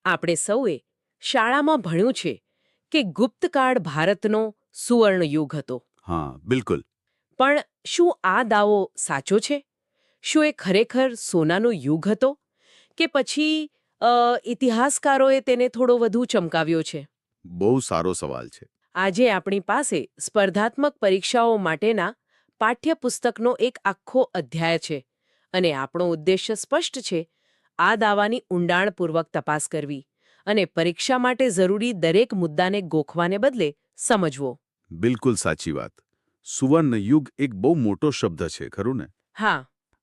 આપણે સૌએ શાળામાં ભણ્યું છે કે ગુપ્તકાળ ભારતનો સુવર્ણ યુગ હતો. હા, બિલકુલ. પણ શું આ દાવો સાચો છે? શું એ ખરેખર સોનાનો યુગ હતો કે પછી ઇતિહાસકારોએ તેને થોડો વધુ ચમકાવ્યો છે? બહુ સારો સવાલ છે. આજે આપણી પાસે સ્પર્ધાત્મક પરીક્ષાઓ માટેના પાઠ્યપુસ્તકનો એક આખો અધ્યાય છે અને આપણો ઉદ્દેશ્ય સ્પષ્ટ છે: આ દાવાની ઊંડાણપૂર્વક તપાસ કરવી અને પરીક્ષા માટે જરૂરી દરેક મુદ્દાને ગોખવાને બદલે સમજવો. બિલકુલ સાચી વાત. સુવર્ણ યુગ એક બહુ મોટો શબ્દ છે, ખરું ને? હા.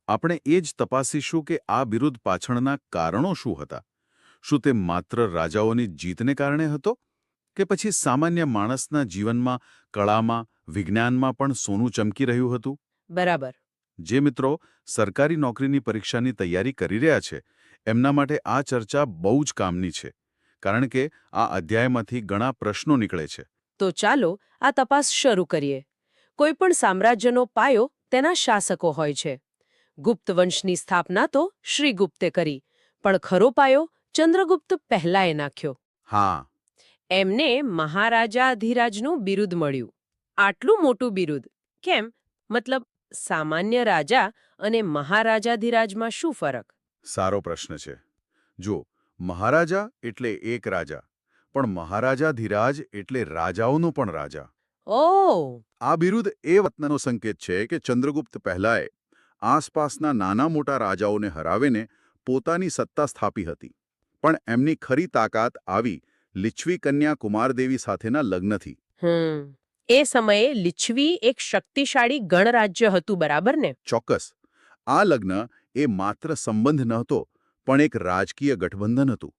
આપણે એ જ તપાસીશું કે આ બિરુદ પાછળના કારણો શું હતા. શું તે માત્ર રાજાઓની જીતને કારણે હતો કે પછી સામાન્ય માણસના જીવનમાં, કળામાં, વિજ્ઞાનમાં પણ સોનું ચમકી રહ્યું હતું? બરાબર. જે મિત્રો સરકારી નોકરીની પરીક્ષાની તૈયારી કરી રહ્યા છે, એમના માટે આ ચર્ચા બહુ જ કામની છે, કારણ કે આ અધ્યાયમાંથી ઘણા પ્રશ્નો નીકળે છે. તો ચાલો આ તપાસ શરૂ કરીએ. કોઈ પણ સામ્રાજ્યનો પાયો તેના શાસકો હોય છે. ગુપ્ત વંશની સ્થાપના તો શ્રીગુપ્તે કરી, પણ ખરો પાયો ચંદ્રગુપ્ત પહેલાએ નાખ્યો. હા. એમને મહારાજાધિરાજનું બિરુદ મળ્યું. આટલું મોટું બિરુદ કેમ? મતલબ, સામાન્ય રાજા અને મહારાજાધિરાજમાં શું ફરક? સારો પ્રશ્ન છે. જો મહારાજા એટલે એક રાજા, પણ મહારાજાધિરાજ એટલે રાજાઓનો પણ રાજા. ઓહ! આ બિરુદ એ વતનનો સંકેત છે કે ચંદ્રગુપ્ત પહેલાએ આસપાસના નાના મોટા રાજાઓને હરાવીને પોતાની સત્તા સ્થાપી હતી. પણ એમની ખરી તાકાત આવી લિચ્છી કન્યા કુમારદેવી સાથેના લગ્નથી. એ સમયે લિચ્છી એક શક્તિશાળી ગણરાજ્ય હતું, બરાબર ને? ચોક્કસ. આ લગ્ન એ માત્ર સંબંધ નહોતો, પણ એક રાજકીય ગઠબંધન હતું,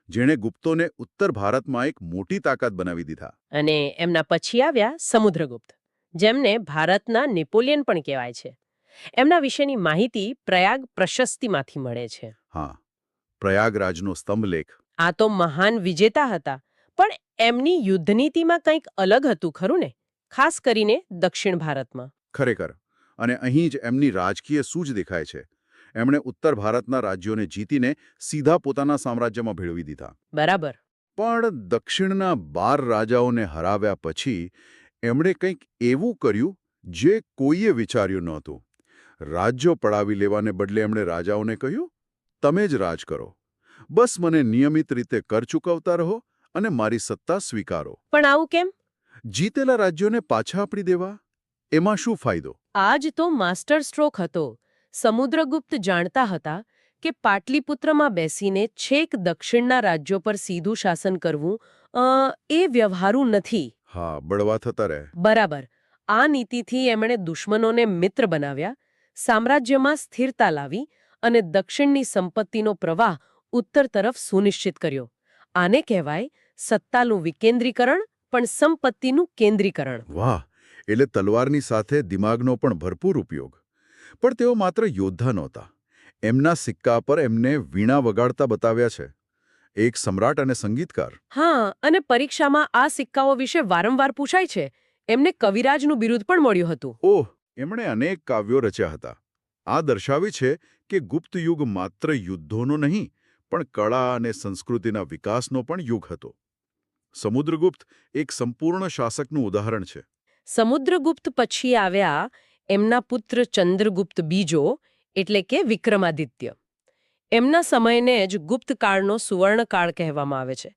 જેણે ગુપ્તોને ઉત્તર ભારતમાં એક મોટી તાકાત બનાવી દીધા. અને એમના પછી આવ્યા સમુદ્રગુપ્ત, જેમને ભારતના નેપોલિયન પણ કહેવાય છે. એમના વિશેની માહિતી પ્રયાગ પ્રશસ્તિમાંથી મળે છે. હા, પ્રયાગરાજનો સ્તંભલેખ. આ તો મહાન વિજેતા હતા, પણ એમની યુદ્ધનીતિમાં કંઈક અલગ હતું, ખરું ને? ખાસ કરીને દક્ષિણ ભારતમાં. ખરેખર. અને અહીં જ એમની રાજકીય સૂઝ દેખાય છે. એમણે ઉત્તર ભારતના રાજ્યોને જીતીને સીધા પોતાના સામ્રાજ્યમાં ભેળવી દીધા. બરાબર. પણ દક્ષિણના 12 રાજાઓને હરાવ્યા પછી એમણે કંઈક એવું કર્યું જે કોઈએ વિચાર્યું નહોતું. રાજ્યો પડાવી લેવાને બદલે એમણે રાજાઓને કહ્યું, તમે જ રાજ કરો. બસ મને નિયમિત રીતે કર ચૂકવતા રહો અને મારી સત્તા સ્વીકારો. પણ આવું કેમ? જીતેલા રાજ્યોને પાછા આપી દેવા, એમાં શું ફાયદો? આ જ તો માસ્ટર સ્ટ્રોક હતો. સમુદ્રગુપ્ત જાણતા હતા કે પાટલીપુત્રમાં બેસીને છેક દક્ષિણના રાજ્યો પર સીધું શાસન કરવું એ વ્યવહારુ નથી. હા, બળવા થતા રહે. બરાબર. આ નીતિથી એમણે દુશ્મનોને મિત્ર બનાવ્યા, સામ્રાજ્યમાં સ્થિરતા લાવી અને દક્ષિણની સંપત્તિનો પ્રવાહ ઉત્તર તરફ સુનિશ્ચિત કર્યો. આને કહેવાય સત્તાનું વિકેન્દ્રીકરણ, પણ સંપત્તિનું કેન્દ્રીકરણ. વાહ! એટલે તલવારની સાથે દિમાગનો પણ ભરપૂર ઉપયોગ. પણ તેઓ માત્ર યોદ્ધા નહોતા. એમના સિક્કા પર એમને વીણા વગાડતા બતાવ્યા છે. એક સમ્રાટ અને સંગીતકાર. હા, અને પરીક્ષામાં આ સિક્કાઓ વિશે વારંવાર પૂછાય છે. એમને કવિરાજનું બિરુદ પણ મળ્યું હતું. ઓહ! એમણે અનેક કાવ્યો રચ્યા હતા. આ દર્શાવે છે કે ગુપ્ત યુગ માત્ર યુદ્ધોનો નહીં, પણ કળા અને સંસ્કૃતિના વિકાસનો પણ યુગ હતો. સમુદ્રગુપ્ત એક સંપૂર્ણ શાસકનું ઉદાહરણ છે. સમુદ્રગુપ્ત પછી આવ્યા એમના પુત્ર ચંદ્રગુપ્ત બીજો, એટલે કે વિક્રમાદિત્ય. એમના સમયને જ ગુપ્તકાળનો સુવર્ણકાળ કહેવામાં આવે છે.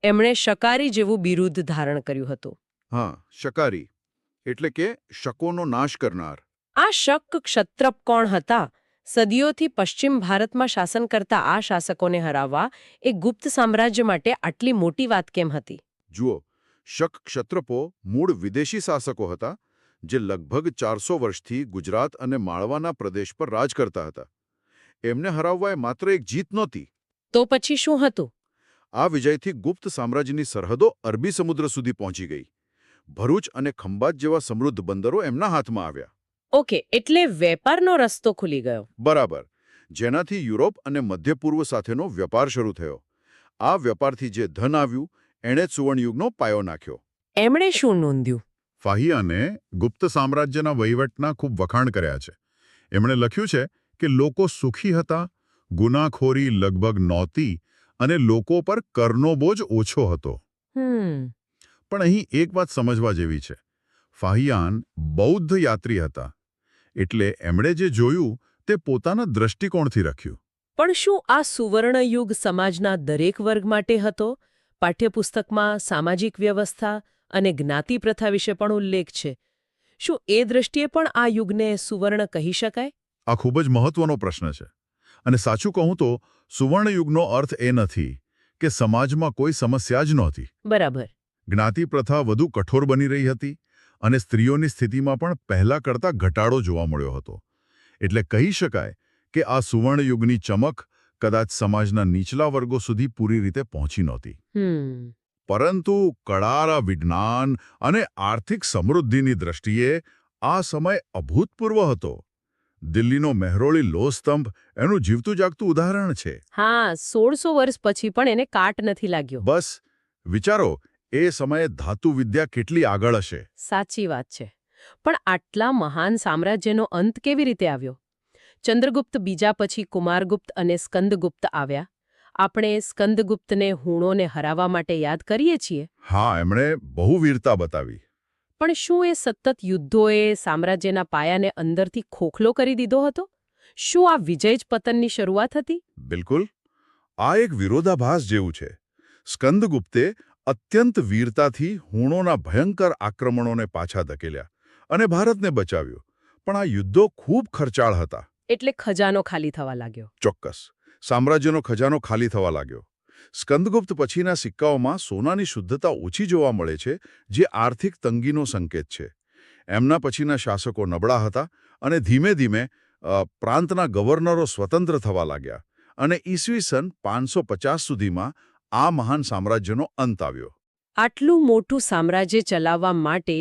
એમણે શકારી જેવું બિરુદ ધારણ કર્યું હતું. હા, શકારી એટલે કે શકોનો નાશ કરનાર. આ શક ક્ષત્રપ કોણ હતા? સદીઓથી પશ્ચિમ ભારતમાં શાસન કરતા આ શાસકોને હરાવવા એ ગુપ્ત સામ્રાજ્ય માટે આટલી મોટી વાત કેમ હતી? જુઓ, શક ક્ષત્રપો મૂળ વિદેશી શાસકો હતા, જે લગભગ 400 વર્ષથી ગુજરાત અને માળવાના પ્રદેશ પર રાજ કરતા હતા. એમને હરાવવા એ માત્ર એક જીત નહોતી. તો પછી શું હતું? આ વિજયથી ગુપ્ત સામ્રાજ્યની સરહદો અરબી સમુદ્ર સુધી પહોંચી ગઈ. ભરૂચ અને ખંભાત જેવા સમૃદ્ધ બંદરો એમના હાથમાં આવ્યા. ઓકે, એટલે વેપારનો રસ્તો ખુલી ગયો. બરાબર. જેનાથી યુરોપ અને મધ્ય પૂર્વ સાથેનો વેપાર શરૂ થયો. આ વેપારથી જે ધન આવ્યું, એણે જ સુવર્ણયુગનો પાયો નાખ્યો. એમણે શું નોંધ્યું? ફાહિયાને ગુપ્ત સામ્રાજ્યના વહીવટના ખૂબ વખાણ કર્યા છે. એમણે લખ્યું છે કે લોકો સુખી હતા, ગુનાખોરી લગભગ નહોતી અને લોકો પર કરનો બોજ ઓછો હતો. પણ અહીં એક વાત સમજવા જેવી છે. ફાહિયાન બૌદ્ધ યાત્રી હતા, એટલે એમણે જે જોયું તે પોતાના દ્રષ્ટિકોણથી લખ્યું. પણ શું આ સુવર્ણયુગ સમાજના દરેક વર્ગ માટે હતો? પાઠ્યપુસ્તકમાં સામાજિક વ્યવસ્થા અને જ્ઞાતિ પ્રથા વિશે પણ ઉલ્લેખ છે. શું એ દૃષ્ટિએ પણ આ યુગને સુવર્ણ કહી શકાય? આ ખૂબ જ મહત્વનો પ્રશ્ન છે. અને સાચું કહું તો સુવર્ણયુગનો અર્થ એ નથી કે સમાજમાં કોઈ સમસ્યા જ નહોતી. બરાબર. જ્ઞાતિ પ્રથા વધુ કઠોર બની રહી હતી અને સ્ત્રીઓની સ્થિતિમાં પણ પહેલા કરતાં ઘટાડો જોવા મળ્યો હતો. એટલે કહી શકાય કે આ સુવર્ણયુગની ચમક કદાચ સમાજના નીચલા વર્ગો સુધી પૂરી રીતે પહોંચી નહોતી. પરંતુ કળા, વિજ્ઞાન અને આર્થિક સમૃદ્ધિની દ્રષ્ટિએ આ સમય અભૂતપૂર્વ હતો. દિલ્હીનો મહેરોળી લોહ સ્તંભ એનું જીવતું જાગતું ઉદાહરણ છે. હા, 1600 વર્ષ પછી પણ એને કાટ નથી લાગ્યો. બસ વિચારો, એ સમયે ધાતુ વિદ્યા કેટલી આગળ હશે. સાચી વાત છે. પણ આટલા મહાન સામ્રાજ્યનો અંત કેવી રીતે આવ્યો? ચંદ્રગુપ્ત બીજા પછી કુમારગુપ્ત અને સ્કંદગુપ્ત આવ્યા. આપણે સ્કંદગુપ્તને હુણોને હરાવવા માટે યાદ કરીએ છીએ. હા, એમણે બહુ વીરતા બતાવી. પણ શું એ સતત યુદ્ધોએ સામ્રાજ્યના પાયાને અંદરથી ખોખલો કરી દીધો હતો? શું આ વિજય જ પતનની શરૂઆત હતી? બિલકુલ. આ એક વિરોધાભાસ જેવું છે. સ્કંદગુપ્તે અત્યંત વીરતાથી હુણોના ભયંકર આક્રમણોને પાછા ધકેલ્યા અને ભારતને બચાવ્યું. પણ આ યુદ્ધો ખૂબ ખર્ચાળ હતા. એટલે ખજાનો ખાલી થવા લાગ્યો. ચોક્કસ. સામ્રાજ્યનો ખજાનો ખાલી થવા લાગ્યો. સ્કંદગુપ્ત પછીના સિક્કાઓમાં સોનાની શુદ્ધતા ઓછી જોવા મળે છે, જે આર્થિક તંગીનો સંકેત છે. એમના પછીના શાસકો નબળા હતા અને ધીમે ધીમે પ્રાંતના ગવર્નરો સ્વતંત્ર થવા લાગ્યા અને ઈસવીસન 550 સુધીમાં આ મહાન સામ્રાજ્યનો અંત આવ્યો. આટલું મોટું સામ્રાજ્ય ચલાવવા માટે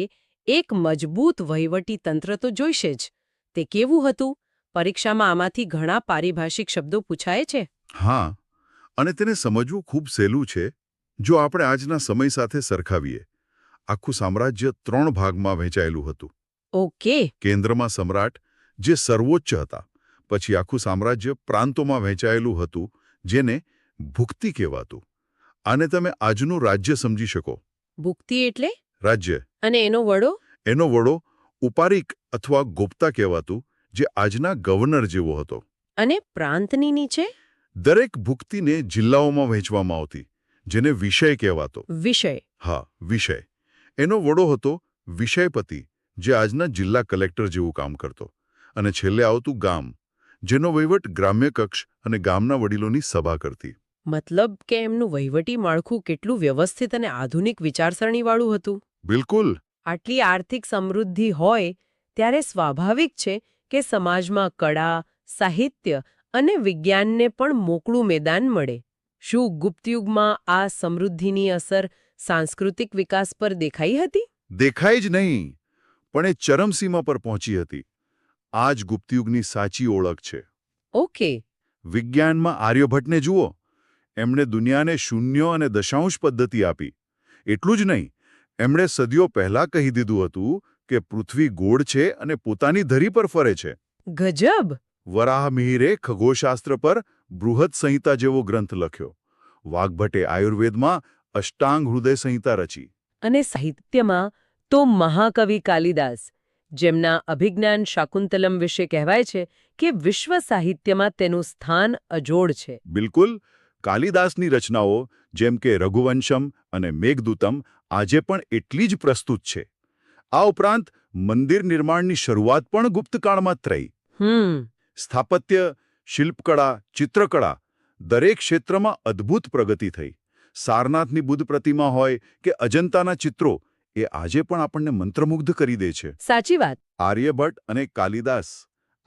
એક મજબૂત વહીવટી તંત્ર તો જોઈશે જ. તે કેવું હતું? પરીક્ષામાં આમાંથી ઘણા પારિભાષિક શબ્દો પૂછાય છે. હા, અને તેને સમજવું ખૂબ સહેલું છે. જો આપણે આજના સમય સાથે સરખાવીએ, આખું સામ્રાજ્ય 3 ભાગમાં વહેંચાયેલું હતું. ઓકે. કેન્દ્રમાં સમ્રાટ, જે સર્વોચ્ચ હતા. પછી આખું સામ્રાજ્ય પ્રાંતોમાં વહેંચાયેલું હતું, જેને ભુક્તિ કહેવાતું. આને તમે આજનું રાજ્ય સમજી શકો. ભુક્તિ એટલે? રાજ્ય. અને એનો વડો? એનો વડો ઉપારિક અથવા ગોપ્તા કહેવાતું, જે આજના ગવર્નર જેવો હતો. અને પ્રાંતની નીચે? દરેક ભુક્તિને જિલ્લાઓમાં વહેંચવામાં આવતી, જેને વિષય કહેવાતો. વિષય? હા, વિષય. એનો વડો હતો વિષયપતિ, જે આજના જિલ્લા કલેક્ટર જેવું કામ કરતો. અને છેલ્લે આવતું ગામ, જેનો વહીવટ ગ્રામ્ય કક્ષ અને ગામના વડીલોની સભા કરતી. મતલબ કે એમનું વહીવટી માળખું કેટલું વ્યવસ્થિત અને આધુનિક વિચારસરણીવાળું હતું. બિલકુલ. આટલી આર્થિક સમૃદ્ધિ હોય ત્યારે સ્વાભાવિક છે કે સમાજમાં કળા, સાહિત્ય અને વિજ્ઞાનને પણ મોકળું મેદાન મળે. શું ગુપ્તયુગમાં આ સમૃદ્ધિની અસર સાંસ્કૃતિક વિકાસ પર દેખાઈ હતી? દેખાઈ જ નહીં, પણ એ ચરમસીમા પર પહોંચી હતી. આ જ ગુપ્તયુગની સાચી ઓળખ છે. ઓકે. વિજ્ઞાનમાં આર્યભટ્ટને જુઓ. એમણે દુનિયાને શૂન્ય અને દશાંશ પદ્ધતિ આપી. એટલું જ નહીં, એમણે સદીઓ પહેલા કહી દીધું હતું કે પૃથ્વી ગોળ છે અને પોતાની ધરી પર ફરે છે. ગજબ! વરાહમિહિરે ખગોળશાસ્ત્ર પર બૃહદ સંહિતા જેવો ગ્રંથ લખ્યો. વાગ્ભટ્ટે આયુર્વેદમાં અષ્ટાંગ હૃદય સંહિતા રચી. અને સાહિત્યમાં તો મહાકવિ કાલિદાસ, જેમના અભિજ્ઞાન શાકુંતલમ વિશે કહેવાય છે કે વિશ્વ સાહિત્યમાં તેનું સ્થાન અજોડ છે. બિલકુલ. કાલિદાસની રચનાઓ જેમ કે રઘુવંશમ અને મેઘદૂતમ આજે પણ એટલી જ પ્રસ્તુત છે. આ ઉપરાંત મંદિર નિર્માણની શરૂઆત પણ ગુપ્તકાળમાં જ થઈ. સ્થાપત્ય, શિલ્પકળા, ચિત્રકળા દરેક ક્ષેત્રમાં અદ્ભુત પ્રગતિ થઈ. સારનાથની બુદ્ધ પ્રતિમા હોય કે અજંતાના ચિત્રો, એ આજે પણ આપણને મંત્રમુગ્ધ કરી દે છે. સાચી વાત. આર્યભટ્ટ અને કાલિદાસ,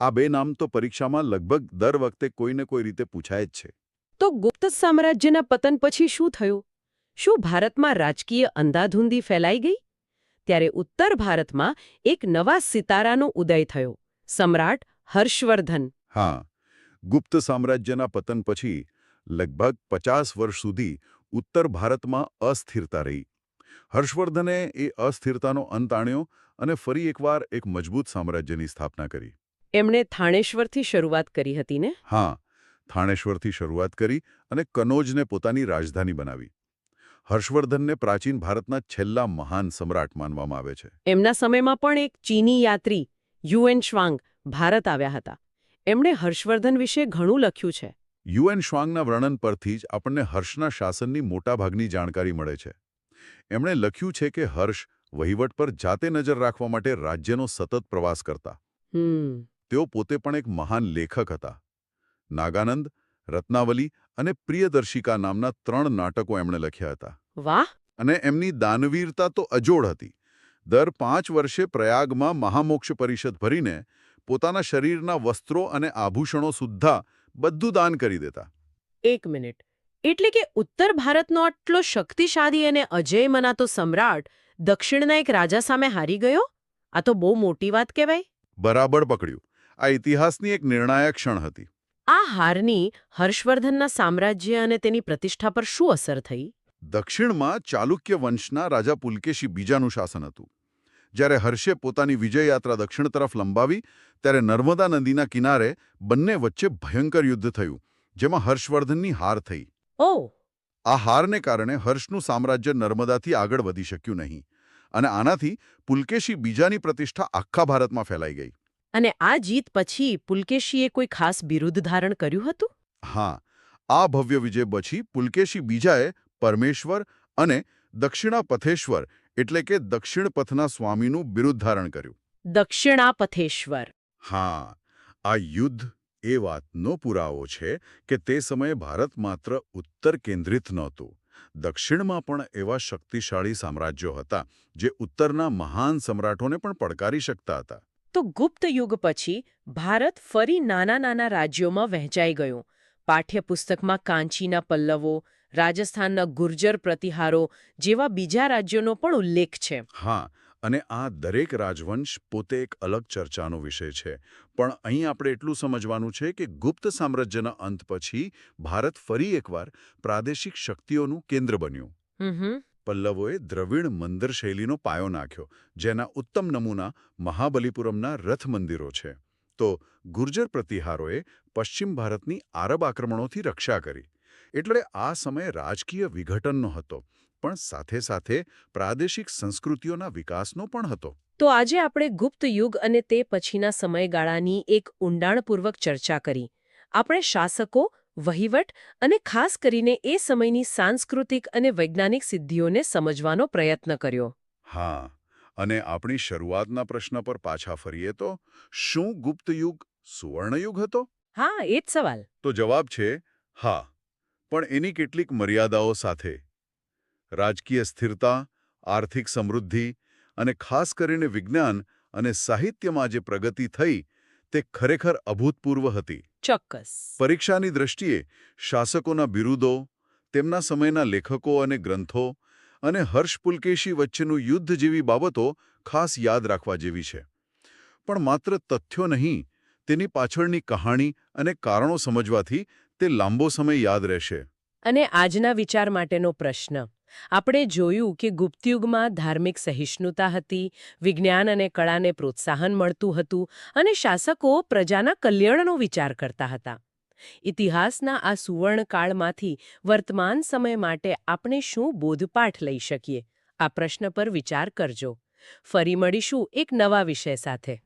આ બે નામ તો પરીક્ષામાં લગભગ દર વખતે કોઈને કોઈ રીતે પૂછાય જ છે. તો ગુપ્ત સામ્રાજ્યના પતન પછી શું થયું? શું ભારતમાં રાજકીય અંધાધૂંધી ફેલાઈ ગઈ? ત્યારે ઉત્તર ભારતમાં એક નવા સિતારાનો ઉદય થયો, સમ્રાટ હર્ષવર્ધન. હા, ગુપ્ત સામ્રાજ્યના પતન પછી લગભગ 50 વર્ષ સુધી ઉત્તર ભારતમાં અસ્થિરતા રહી. હર્ષવર્ધને એ અસ્થિરતાનો અંત આણ્યો અને ફરી એકવાર એક મજબૂત સામ્રાજ્યની સ્થાપના કરી. એમણે થાણેશ્વરથી શરૂઆત કરી હતી ને? હા, થાણેશ્વરથી શરૂઆત કરી અને કનોજને પોતાની રાજધાની બનાવી. હર્ષવર્ધનને પ્રાચીન ભારતના છેલ્લા મહાન સમ્રાટ માનવામાં આવે છે. એમના સમયમાં પણ એક ચીની યાત્રી યુએન શ્વાંગ ભારત આવ્યા હતા. એમણે હર્ષવર્ધન વિશે ઘણું લખ્યું છે. યુએન શ્વાંગના વર્ણન પરથી જ આપણને હર્ષના શાસનની મોટાભાગની જાણકારી મળે છે. એમણે લખ્યું છે કે હર્ષ વહીવટ પર જાતે નજર રાખવા માટે રાજ્યનો સતત પ્રવાસ કરતા. તેઓ પોતે પણ એક મહાન લેખક હતા. નાગાનંદ, રત્નાવલી અને પ્રિયદર્શિકા નામના 3 નાટકો એમણે લખ્યા હતા. વાહ! અને એમની દાનવીરતા તો અજોડ હતી. દર 5 વર્ષે પ્રયાગમાં મહામોક્ષ પરિષદ ભરીને પોતાના શરીરના વસ્ત્રો અને આભૂષણો સુદ્ધા બધું દાન કરી દેતા. 1 મિનિટ. એટલે કે ઉત્તર ભારતનો આટલો શક્તિશાળી અને અજેય મનાતો સમ્રાટ દક્ષિણના એક રાજા સામે હારી ગયો? આ તો બહુ મોટી વાત કહેવાય. બરાબર પકડ્યું. આ ઇતિહાસની એક નિર્ણાયક ક્ષણ હતી. આ હારની હર્ષવર્ધનના સામ્રાજ્ય અને તેની પ્રતિષ્ઠા પર શું અસર થઈ? દક્ષિણમાં ચાલુક્ય વંશના રાજા પુલકેશી બીજાનું શાસન હતું. જ્યારે હર્ષે પોતાની વિજયયાત્રા દક્ષિણ તરફ લંબાવી ત્યારે નર્મદા નદીના કિનારે બંને વચ્ચે ભયંકર યુદ્ધ થયું, જેમાં હર્ષવર્ધનની હાર થઈ. ઓહ! આ હારને કારણે હર્ષનું સામ્રાજ્ય નર્મદાથી આગળ વધી શક્યું નહીં અને આનાથી પુલકેશી બીજાની પ્રતિષ્ઠા આખા ભારતમાં ફેલાઈ ગઈ. અને આ જીત પછી પુલકેશીએ કોઈ ખાસ બિરુદ ધારણ કર્યું હતું? હા, આ ભવ્ય વિજય પછી પુલકેશી બીજાએ પરમેશ્વર અને દક્ષિણાપથેશ્વર એટલે કે દક્ષિણ પથના સ્વામીનું બિરુદ ધારણ કર્યું. દક્ષિણાપથેશ્વર. હા, આ યુદ્ધ એ વાતનો પુરાવો છે કે તે સમયે ભારત માત્ર ઉત્તર કેન્દ્રિત નહોતું. દક્ષિણમાં પણ એવા શક્તિશાળી સામ્રાજ્યો હતા જે ઉત્તરના મહાન સમ્રાટોને પણ પડકારી શકતા હતા. તો ગુપ્ત યુગ પછી ભારત ફરી નાના નાના રાજ્યોમાં વહેંચાઈ ગયું. પાઠ્યપુસ્તકમાં કાંચીના પલ્લવો, રાજસ્થાનના ગુર્જર પ્રતિહારો જેવા બીજા રાજ્યોનો પણ ઉલ્લેખ છે. હા, અને આ દરેક રાજવંશ પોતે એક અલગ ચર્ચાનો વિષય છે. પણ અહીં આપણે એટલું સમજવાનું છે કે ગુપ્ત સામ્રાજ્યના અંત પછી ભારત ફરી એકવાર પ્રાદેશિક શક્તિઓનું કેન્દ્ર બન્યું. પલ્લવોએ દ્રવિડ મંદિર શૈલીનો પાયો નાખ્યો, જેના ઉત્તમ નમૂના મહાબલીપુરમના રથ મંદિરો છે. તો ગુર્જર પ્રતિહારોએ પશ્ચિમ ભારતની આરબ આક્રમણોથી રક્ષા કરી. એટલે આ સમય રાજકીય વિઘટનનો હતો, પણ સાથે સાથે પ્રાદેશિક સંસ્કૃતિઓના વિકાસનો પણ હતો. તો આજે આપણે ગુપ્ત યુગ અને તે પછીના સમયગાળાની એક ઊંડાણપૂર્વક ચર્ચા કરી. આપણે શાસકો, વહીવટ અને ખાસ કરીને એ સમયની સાંસ્કૃતિક અને વૈજ્ઞાનિક સિદ્ધિઓને સમજવાનો પ્રયત્ન કર્યો. હા, અને આપણી શરૂઆતના પ્રશ્ન પર પાછા ફરીએ તો શું ગુપ્ત યુગ સુવર્ણયુગ હતો? હા, એ જ સવાલ. તો જવાબ છે હા, પણ એની કેટલીક મર્યાદાઓ સાથે. રાજકીય સ્થિરતા, આર્થિક સમૃદ્ધિ અને ખાસ કરીને વિજ્ઞાન અને સાહિત્યમાં જે પ્રગતિ થઈ તે ખરેખર અભૂતપૂર્વ હતી. ચોક્કસ. પરીક્ષાની દૃષ્ટિએ શાસકોના બિરુદો, તેમના સમયના લેખકો અને ગ્રંથો અને હર્ષ પુલકેશી વચ્ચેનું યુદ્ધ જેવી બાબતો ખાસ યાદ રાખવા જેવી છે. પણ માત્ર તથ્યો નહીં, તેની પાછળની કહાણી અને કારણો સમજવાથી તે લાંબો સમય યાદ રહેશે. અને આજના વિચાર માટેનો પ્રશ્ન. આપણે જોયું કે ગુપ્તયુગમાં ધાર્મિક સહિષ્ણુતા હતી, વિજ્ઞાન અને કળાને પ્રોત્સાહન મળતું હતું અને શાસકો પ્રજાના કલ્યાણનો વિચાર કરતા હતા. ઇતિહાસના આ સુવર્ણકાળમાંથી વર્તમાન સમય માટે આપણે શું બોધપાઠ લઈ શકીએ? આ પ્રશ્ન પર વિચાર કરજો. ફરી મળીશું એક નવા વિષય સાથે.